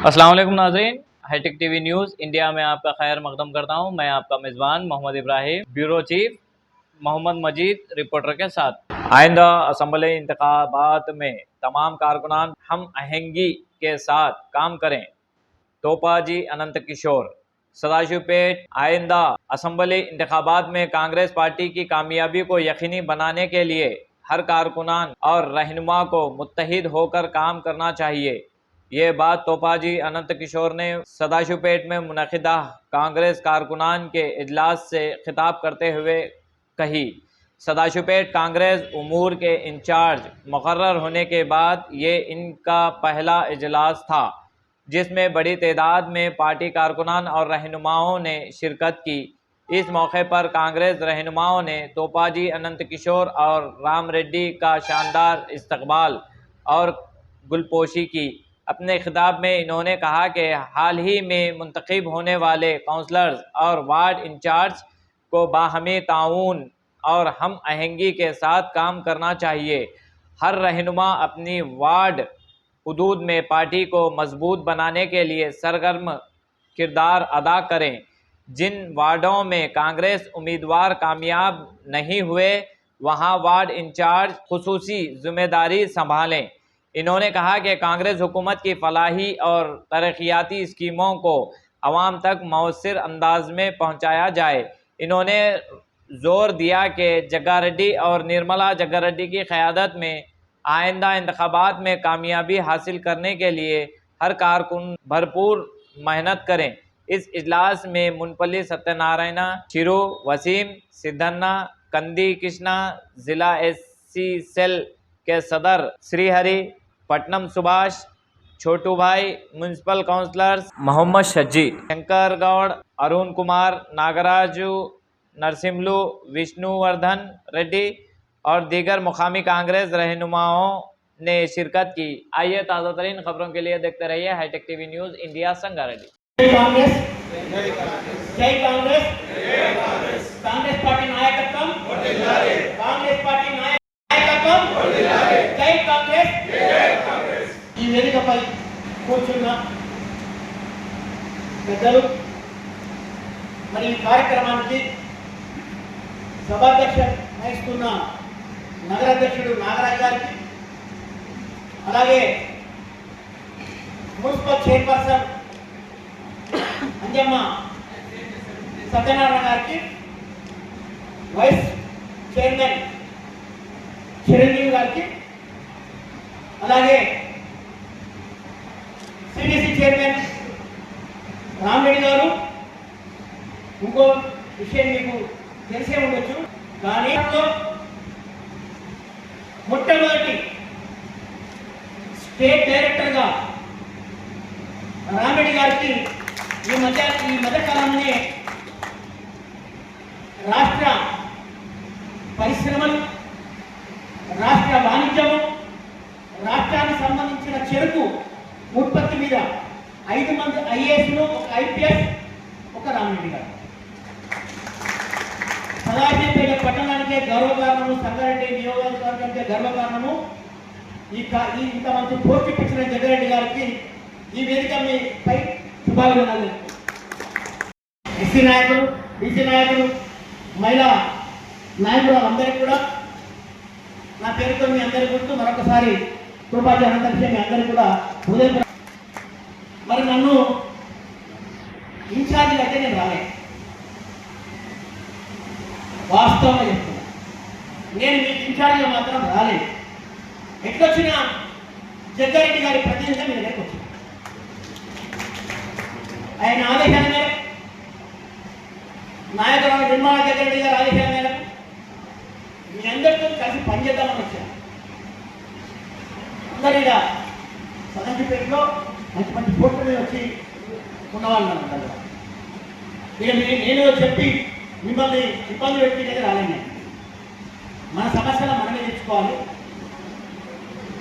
अस्सलाम वालेकुम नाज़रीन, हाईटेक टीवी न्यूज़ इंडिया में आपका खैर मकदम करता हूं। मैं आपका मेज़बान मोहम्मद इब्राहिम, ब्यूरो चीफ मोहम्मद मजीद रिपोर्टर के साथ। आइंदा असम्बली इंतखाबात में तमाम कारकुनान हम आहंगी के साथ काम करें। तोपाजी अनंत किशोर, सदाशिवपेट। आइंदा असम्बली इंतखाबात में कांग्रेस पार्टी की कामयाबी को यकीनी बनाने के लिए हर कारकुनान और रहनुमा को मुत्तहिद होकर काम करना चाहिए। ये बात तोपाजी अनंत किशोर ने सदाशिवपेट में मुनक़िदा कांग्रेस कारकुनान के इजलास से खिताब करते हुए कही। सदाशिवपेट कांग्रेस उमूर के इंचार्ज मुकर्रर होने के बाद ये इनका पहला इजलास था, जिसमें बड़ी तादाद में पार्टी कारकुनान और रहनुमाओं ने शिरकत की। इस मौके पर कांग्रेस रहनुमाओं ने तोपाजी अनंत किशोर और राम रेड्डी का शानदार इस्तकबाल और गुलपोशी की। अपने खिताब में इन्होंने कहा कि हाल ही में मुंतखब होने वाले काउंसलर्स और वार्ड इंचार्ज को बाहमी ताउन और हम आहंगी के साथ काम करना चाहिए। हर रहनुमा अपनी वार्ड हुदूद में पार्टी को मजबूत बनाने के लिए सरगर्म किरदार अदा करें। जिन वार्डों में कांग्रेस उम्मीदवार कामयाब नहीं हुए, वहां वार्ड इंचार्ज खुसूसी जिम्मेदारी संभालें। इन्होंने कहा कि कांग्रेस हुकूमत की फलाही और तरक्याती स्कीमों को आवाम तक मौसर अंदाज में पहुँचाया जाए। इन्होंने जोर दिया कि जग्गारेड्डी और निर्मला जग्गारेड्डी की क़यादत में आइंदा इंतखाबात में कामयाबी हासिल करने के लिए हर कारकुन भरपूर मेहनत करें। इस इजलास में मुनपल्ली सत्यनारायण, चिरू, वसीम, सिद्धन्ना, कंदी कृष्णा, जिला एससी सेल के सदर श्रीहरि, पटनम सुभाष, छोटू भाई, म्यूनसिपल काउंसलर्स मोहम्मद शज्जी, शंकर गौड़, अरुण कुमार, नागराजू, नरसिम्लू, विष्णुवर्धन रेड्डी और दीगर मुकामी कांग्रेस रहनुमाओं ने शिरकत की। आइए ताज़ा तरीन खबरों के लिए देखते रहिए hitech TV news India Sangareddy. Congress जय कांग्रेस कांग्रेस पार्टी नायकत्వం कांग्रेस पार्टी नायकत्వం जय कांग्रेस ఈ వేదికపై కూర్చున్న పెద్దలు మరి ఈ కార్యక్రమానికి సభాధ్యక్ష వహిస్తున్న నగరాధ్యక్షుడు నాగరాజ్ గారికి, అలాగే మున్సిపల్ చైర్పర్సన్ అంజమ్మ సత్యనారాయణ గారికి, వైస్ చైర్మన్ చిరంజీవి గారికి, అలాగే సిడిసి చైర్మన్ రామరెడ్డి గారు. ఇంకో విషయం మీకు తెలిసే ఉండొచ్చు, కానీ మొట్టమొదటి స్టేట్ డైరెక్టర్గా రామరెడ్డి గారికి ఈ మధ్యకాలంలోనే రాష్ట్ర పరిశ్రమలు, రాష్ట్ర వాణిజ్యము, రాష్ట్రానికి సంబంధించిన చెరుకు ఉత్పత్తి మీద 5 మంది ఐఏఎస్లు, ఒక ఐపీఎస్, ఒక రామరెడ్డి గారు. సదాశివపేట పట్టణానికే గర్వకారణము, సంగారెడ్డి నియోజకవర్గానికే గర్వకారణము. ఇంత మంచి పోస్ట్ ఇప్పించిన జగ్గారెడ్డి గారికి ఈ వేదిక మీపై శుభాభినందనలు. ఎస్సీ నాయకులు, బీసీ నాయకులు, మహిళా నాయకులు అందరికీ కూడా నా పేరుతో మీ అందరి గుర్తు మరొకసారి కృపాజీ అనంతరం మీ అందరికీ కూడా హృదయ. మరి నన్ను ఇన్ఛార్జి అయితే నేను రాలేదు, వాస్తవంగా చెప్తున్నా. నేను మీకు ఇన్ఛార్జిగా మాత్రం రాలేదు. ఎట్లొచ్చినా జగ్గారెడ్డి గారి ప్రతినిధిగా మీ దగ్గరకు వచ్చిన ఆయన ఆదేశాల మేరకు, నాయకురాలు నిర్మలా జగ్గారెడ్డి గారి ఆదేశాల మేరకు మీ అందరితో కలిసి పనిచేద్దామని వచ్చాను. అందరూ ఇలా సదాశివపేటలో మంచి మంచి పోస్టుల మీద వచ్చి ఉన్నవాళ్ళు అందరూ. ఇక నేను చెప్పి మిమ్మల్ని ఇబ్బంది పెట్టి దగ్గర రాలేండి. మన సమస్యలు మనమే తెచ్చుకోవాలి.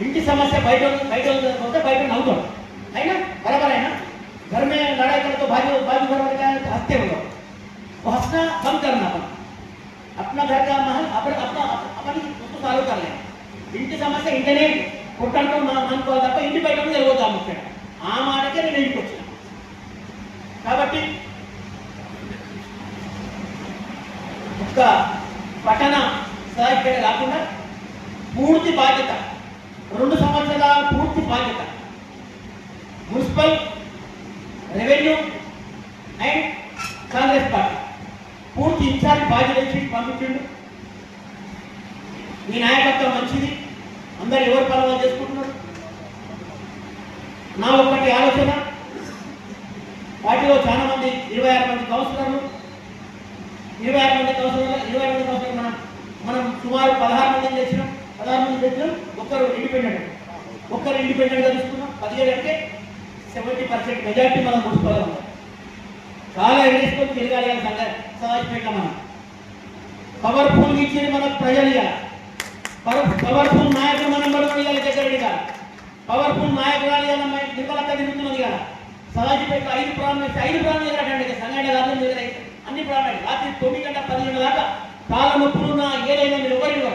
ఇంటి సమస్య బయట పోతే బయట నవ్వుతాడు, అయినా బరాబర్ అయినా घर में लड़ाई करो तो बाजू घर वाले हंसते हो, वो हंसना कम करना, अपना घर का महल अपन उसको सॉल्व कर लें. ఇంటి సమస్య ఇంటనే కొట్టడం అనుకోవాలి తప్ప ఇంటి బయట జరుగుతాం. ఆ మాటకే నేను పట్టణ సహాయపేట కాకుండా పూర్తి బాధ్యత 2 సంవత్సరాల పూర్తి బాధ్యత municipal revenue and Congress party పూర్తి ఇన్ఛార్జ్ బాధ్యత ఇచ్చి పంపించండు. మీ నాయకత్వం మంచిది, అందరు ఎవరు పనులు చేసుకుంటున్నారు. నా ఒక్కటి ఆలోచన, పార్టీలో చాలా మంది 26 మంది కౌన్సిలర్లు 26 మంది కౌన్సిలర్లు మనం సుమారు 16 మందిని తెచ్చినాం. ఒక్కరు ఇండిపెండెంట్గా తీసుకున్నాం. 17 అంటే 70% మెజార్టీ మనం మున్సిపల్ చాలా ఎన్నేసుకొని తిరగాలి అని సహాయపేట మనం పవర్ఫుల్ ఇచ్చేది మనకు ప్రజలు ఇవ్వాలి. పవర్ఫుల్ నాయకులు మనం పడుకోవాలి దగ్గర పవర్ఫుల్ నాయకురాలు నిర్మలక్క తిరుగుతున్నది కదా. సదాజీపేట 5 ప్రాణాలు ఎదురండి సంఘటన కాదు అన్ని ప్రాణాలు రాత్రి 9 గంటల 10 గంటల దాకా కాళ్ళ నొప్పులున్నా ఏదైనా మీరు ఎవరు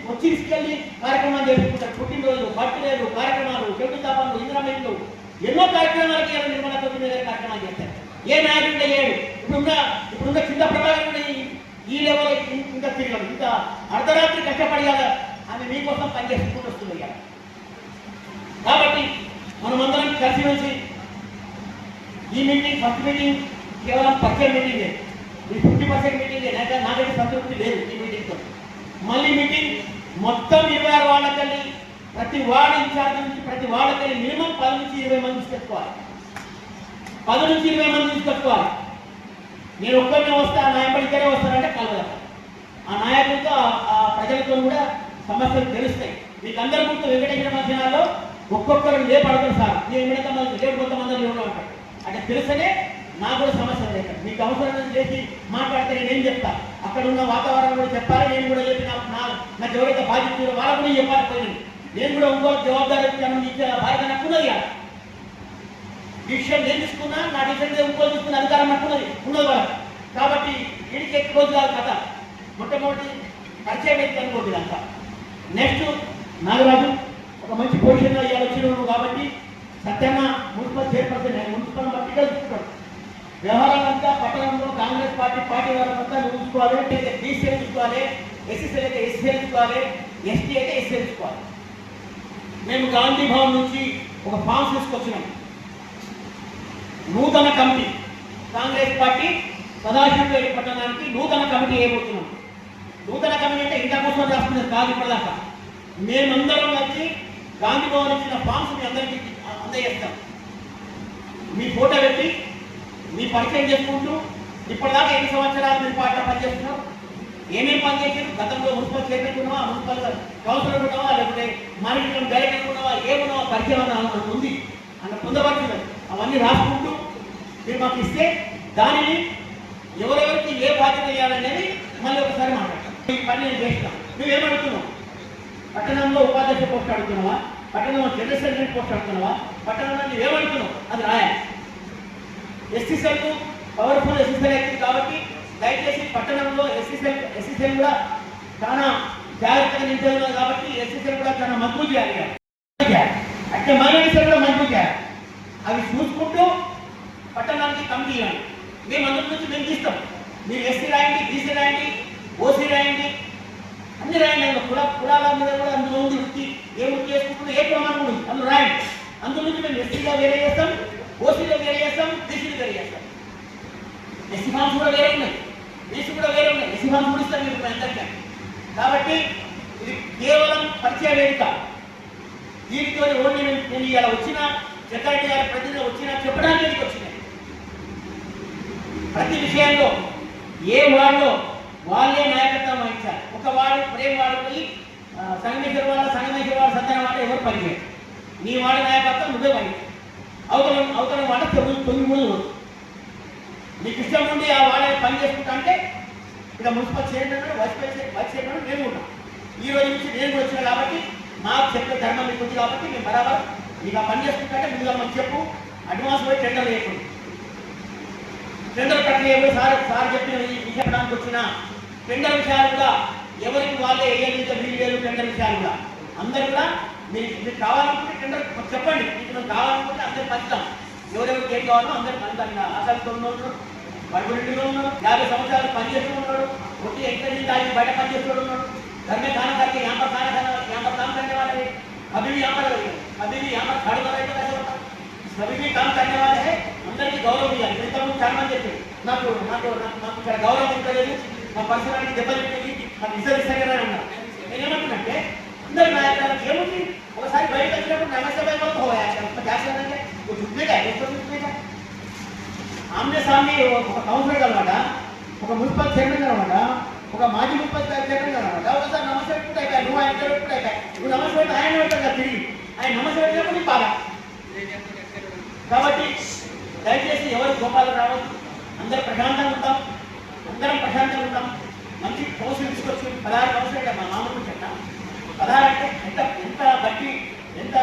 వచ్చి తీసుకెళ్ళి కార్యక్రమాలు చేసుకుంటారు. పుట్టినరోజు, బర్త్డేలు, కార్యక్రమాలు, చెట్టు తాపాలు, ఇంద్రమైలు ఎన్నో కార్యక్రమాలకి నిర్మలక్క కార్యక్రమాలు చేస్తారు. ఏ నాయకుడు చేయడు. ఇప్పుడున్న చిన్న ప్రభావం ఈ లెవెల్ ఇంకా తిరగదు. ఇంకా అర్ధరాత్రి కష్టపడేయాలి ఆమె మీకోసం పనిచేసుకుంటూ వస్తుంది. కాబట్టి మనమందరం కలిసిమెలిసి ఈ మీటింగ్ ఫస్ట్ మీటింగ్ కేవలం పరిచయం మీటింగే, ఈ 50% మీటింగే. నాకైతే సంతృప్తి లేదు ఈ మీటింగ్తో. మళ్ళీ మీటింగ్ మొత్తం 26 వార్డుకెళ్ళి ప్రతి వార్డు ఇన్ఛార్జ్ నుంచి ప్రతి వార్డుకెళ్ళి మినిమం 10 నుంచి 20 మంది తీసుకెట్టుకోవాలి. 10 నుంచి 20 మంది తీసుకెట్టుకోవాలి. నేను ఒక్కరినే వస్తే ఆ నాయకుడు ఇక్కడే వస్తారంటే కలవదు. ఆ నాయకులతో ఆ ప్రజలతో కూడా సమస్యలు తెలుస్తాయి. మీకు అందరి గుర్తు వెంకటేశ్వర మధ్యాహ్నాల్లో ఒక్కొక్కరు లేపడతారు సార్, నేను రేపు కొంతమంది ఉంటాడు అంటే తెలుసనే నాకు కూడా సమస్య లేదు. మీకు అవసరం చేసి మాట్లాడితే నేనేం చెప్తా, అక్కడ ఉన్న వాతావరణం కూడా చెప్పాలి. నేను కూడా చెప్పి నాకు ఎవరైతే బాధ్యత వాళ్ళకు కూడా చెప్పాలి. పోయింది నేను కూడా ఇంకో జవాబాదారీ ఇచ్చే బాధ్యత నాకున్నది కదా. డిసిషన్ నేను తీసుకున్నా, నా డిసిషన్ ఇంకో తీసుకున్న అధికారం నాకున్నది వాళ్ళ. కాబట్టి వీడికి ఎక్కువ రోజు కాదు కథ. మొట్టమొదటి పరిచయం వ్యక్తి అనుకోండి అంతా. నెక్స్ట్ నాగరాజు ఒక మంచి పొజిషన్లో ఇవాళ వచ్చినాడు కాబట్టి సత్యన్న మున్సిపల్ చైర్పర్సన్ మున్సిపల్ మట్టిగా చూసుకుంటాడు. వ్యవహారాలంతా పట్టణంలో కాంగ్రెస్ పార్టీ వాళ్ళంతా చూసుకోవాలి. బీసీఎల్ చూసుకోవాలి, ఎస్సీసీలు అయితే ఎస్సీఎల్ చూసుకోవాలి, ఎస్టీ అయితే ఎస్సీఎల్ చూసుకోవాలి. మేము గాంధీ భవన్ నుంచి ఒక ఫామ్స్ తీసుకొచ్చినాం. నూతన కమిటీ కాంగ్రెస్ పార్టీ సదాశివపేట పట్టణానికి నూతన కమిటీ వేయబోతున్నాం. నూతన కమిటీ అంటే ఇంత కోసం రాస్తున్నది కాదు. ఇప్పటిదాకా మేమందరం వచ్చి గాంధీ భవన్ ఇచ్చిన ఫామ్స్ మీ అందరికీ అందజేస్తాం. మీ ఫోటో పెట్టి మీ పరిచయం చేసుకుంటూ ఇప్పటిదాకా 8 సంవత్సరాలు మీరు పార్టీలో పనిచేస్తున్నాం. ఏమేమి పనిచేసారు, గతంలో మున్సిపల్ చైర్మన్ ఉన్నావా, మున్సిపల్ కౌన్సిలర్ ఉన్నావా, లేకపోతే మానిటరింగ్ డైరెక్టర్ ఉన్నావా, ఏమున్నావా పరిచయం ఉంది అన్న పొందబడుతున్నది. అవన్నీ రాసుకుంటూ మీరు మాకు ఇస్తే దానిని ఎవరెవరికి ఏ బాధ్యత ఇవ్వాలనేది మళ్ళీ ఒకసారి మాట్లాడతాం. ఈ పని నేను చేస్తాం. నువ్వేమడుగుతున్నావు, పట్టణంలో ఉపాధ్యక్ష పోస్ట్ అడుగుతున్నావా, పట్టణంలో జనరల్ సెక్రటరీ పోస్ట్ అడుగుతున్నావా, పట్టణంలో నువ్వేమడుగుతున్నావు అది రాయాలి. ఎస్సీసీలకు పవర్ఫుల్ ఎస్సీసీలు అవుతుంది కాబట్టి దయచేసి పట్టణంలో ఎస్సీసీలు కూడా చాలా జాగ్రత్తగా నింటున్నారు కాబట్టి ఎస్సీసీలు కూడా చాలా మజబూత్ చేయాలి. అంటే మైనారిటీలు కూడా మజబూత్ చేయాలి. అవి చూసుకుంటూ పట్టణానికి కమిటీ ఇవ్వండి. మేము అందరి నుంచి మేము తీస్తాం. మీరు ఎస్సీ రాయండి, బీసీ రాయండి, ఓసీ రాయండి, అన్ని రాయండి. అందులో కులాల మీద కూడా అందులో ఉంది వృత్తి, ఏ వృత్తి చేసుకుంటుందో ఏ ప్రమాణం ఉంది అందులో రాయండి. అందులో నుంచి మేము ఎస్సీలో వేరే చేస్తాం, ఓసీలో వేరే చేస్తాం, బీసీలో వేరే చేస్తాం. ఎస్సీ ఫామ్స్ కూడా వేరే ఉన్నాయి, బీసీ కూడా వేరే ఉన్నాయి. ఎస్సీ ఫామ్స్ కూడా ఇస్తాం మీరు అందరికీ. కాబట్టి ఇది కేవలం పరిచయ వేదిక. దీనితో ఓన్లీ నేను ఇలా వచ్చిన సెక్రటరీ గారి ప్రతినిధులు వచ్చినా చెప్పడానికి ఎందుకు వచ్చినాయి. ప్రతి విషయంలో ఏ వార్డులో వాళ్ళే నాయకత్వం వహించాలి. ఒక వార్డు ప్రేమ వాడు పోయి సంగమేశ్వర వాడు సంతాన వాడు ఎవరు పనిచేయాలి. నీ వాడి నాయకత్వం నువ్వే వహించాలి. అవతల వాడ 9 రోజులు నీకు ఇష్టం ఉండి ఆ వాడే పని చేసుకుంటా అంటే ఇక మున్సిపల్ చైర్మన్ వైస్ చైర్మన్ మేము ఉన్నాం. ఈ రోజు నుంచి నేను కూడా వచ్చినా కాబట్టి మాకు చెప్పే ధర్మం మీకు ఉంది కాబట్టి మేము బరాబర్ మీకు ఆ పని చేసుకుంటే ముందుగా మాకు చెప్పు. అడ్వాన్స్ పోయి టెండర్ వేయకూడదు. టెండర్ ప్రక్రియ సార్ చెప్పిన చెప్పడానికి వచ్చిన టెండర్ విషయాలు కూడా ఎవరికి వాళ్ళే వేయలేదు వీలు లేదు. టెండర్ విషయాలు కూడా అందరు కూడా మీరు కావాలనుకుంటే టెండర్ చెప్పండి. మీకు మేము కావాలనుకుంటే అందరు పంచుతాం. ఎవరెవరికి ఏం కావాలో అందరు పంచుతాం. ఆశాలతో ఉన్నాడు, 12 ఉన్నాడు, 50 సంవత్సరాలు పనిచేస్తూ ఉన్నాడు, कोटी इंटरव्यू दाई बड़ा पंच छोड़ उन्होंने घर में खाना खा के यहाँ पर खाना खाना यहाँ पर काम करने वाले हैं अभी भी यहाँ पर खड़े वाले तो कैसे होता सभी भी काम करने वाले हैं अंदर की गौरव भी है तो हम चार मंदिर थे ना गौरव ఉంటుంది మా పరిసరానికి దెబ్బతింటుంది మనం విసరిస్తానే ఉన్నా నేనేమంటున్నాంటే అందరు నాయకులకు ఏముంది ఒకసారి బయటకు వచ్చినప్పుడు నమస్తే भाई बोल होया क्या చేయాలంటే वो झुकने का है तो झुकने का आमने सामने ఒక కౌన్సిలర్ అన్నమాట ఒక మున్సిపల్ చైర్మన్ అన్నమాట ఒక మాజీ మున్సిపల్ చైర్మన్ అన్నమాట ఒకసారి నమస్తే పెట్టుకుంటాయి నువ్వు ఆయన పెట్టుకుంటాయి నువ్వు నమస్తే పెట్టి ఆయన పెట్టుకుంటా తిరిగి ఆయన నమస్తే పెట్టినప్పుడు నీ బాధ కాబట్టి దయచేసి ఎవరు కోపాలు రావద్దు అందరూ ప్రశాంతంగా ఉంటాం అందరం ప్రశాంతంగా ఉంటాం మంచి కౌన్సిల్ తీసుకొచ్చి 16 కౌన్సిల్ అంటే మా మామూలు చెట్ట 16 అంటే ఎంత బట్టి ఎంత